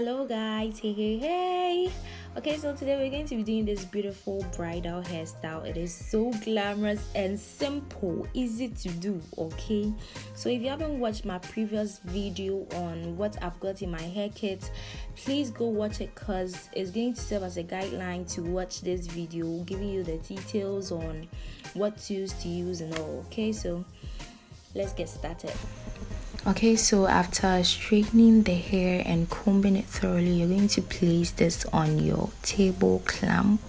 Hello guys, hey. Okay, so today we're going to be doing this beautiful bridal hairstyle. It is so glamorous and simple, easy to do. Okay, so if you haven't watched my previous video on what I've got in my hair kit, please go watch it because it's going to serve as a guideline to watch this video, giving you the details on what tools to use and all. Okay, so let's get started. Okay, so after straightening the hair and combing it thoroughly, you're going to place this on your table clamp.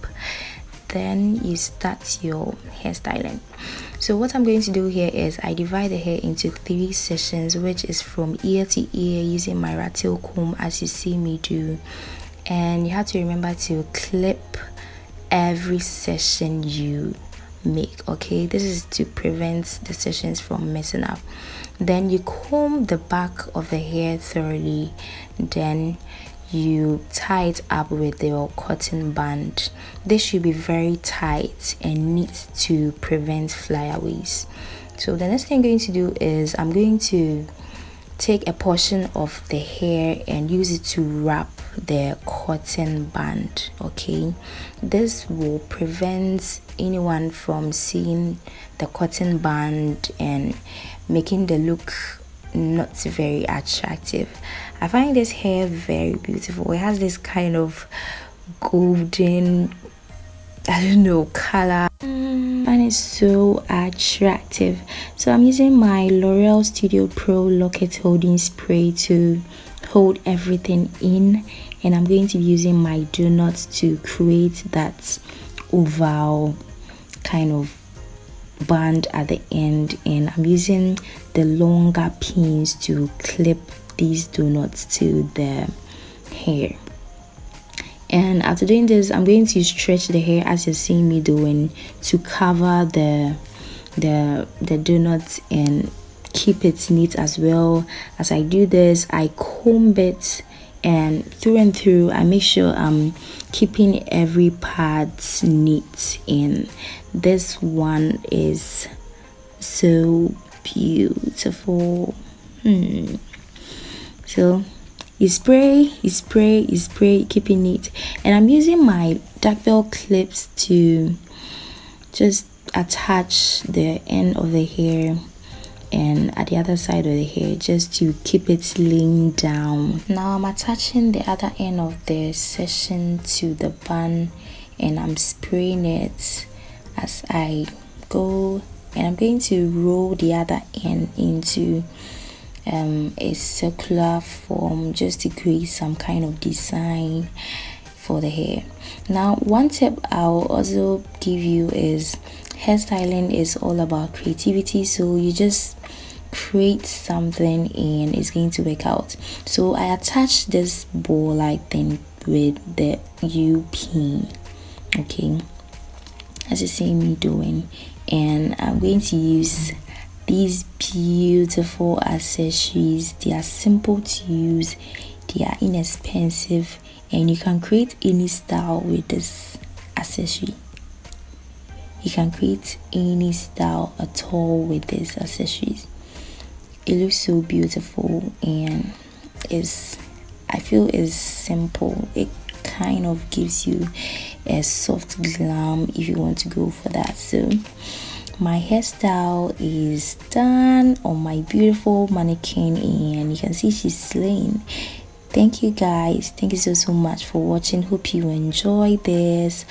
Then you start your hairstyling. So what I'm going to do here is I divide the hair into 3 sessions, which is from ear to ear using my rat tail comb as you see me do. And you have to remember to clip every session you make. Okay, this is to prevent the sessions from messing up. Then you comb the back of the hair thoroughly, then you tie it up with your cotton band. This should be very tight and neat to prevent flyaways. So the next thing I'm going to do is I'm going to take a portion of the hair and use it to wrap the cotton band. Okay, this will prevent anyone from seeing the cotton band and making the look not very attractive. I find this hair very beautiful. It has this kind of golden, I don't know, color, and it's so attractive. So I'm using my L'Oreal Studio Pro Locket holding spray to hold everything in, and I'm going to be using my donut to create that oval kind of band at the end, and I'm using the longer pins to clip these donuts to the hair. And after doing this, I'm going to stretch the hair as you're seeing me doing to cover the donuts and keep it neat as well. As I do this, I comb it and through I make sure I'm keeping every part neat, and this one is so beautiful. So you spray, keep it neat. And I'm using my dark bell clips to just attach the end of the hair and at the other side of the hair, just to keep it laying down. Now I'm attaching the other end of the section to the bun, and I'm spraying it as I go, and I'm going to roll the other end into a circular form just to create some kind of design for the hair. Now one tip I'll also give you is hairstyling is all about creativity, so you just create something and it's going to work out. So I attach this ball like thing with the U pin, okay, as you see me doing, and I'm going to use these beautiful accessories. They are simple to use, they are inexpensive, and you can create any style with this accessory. You can create any style at all with these accessories. It looks so beautiful, and I feel is simple. It kind of gives you a soft glam if you want to go for that. So my hairstyle is done on my beautiful mannequin, and you can see she's slaying. Thank you guys, thank you so much for watching. Hope you enjoy this.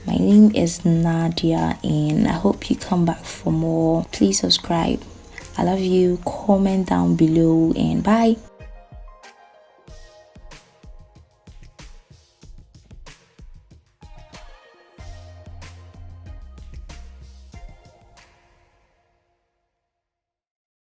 My name is Nadia, and I hope you come back for more. Please subscribe. I love you. Comment down below, and bye.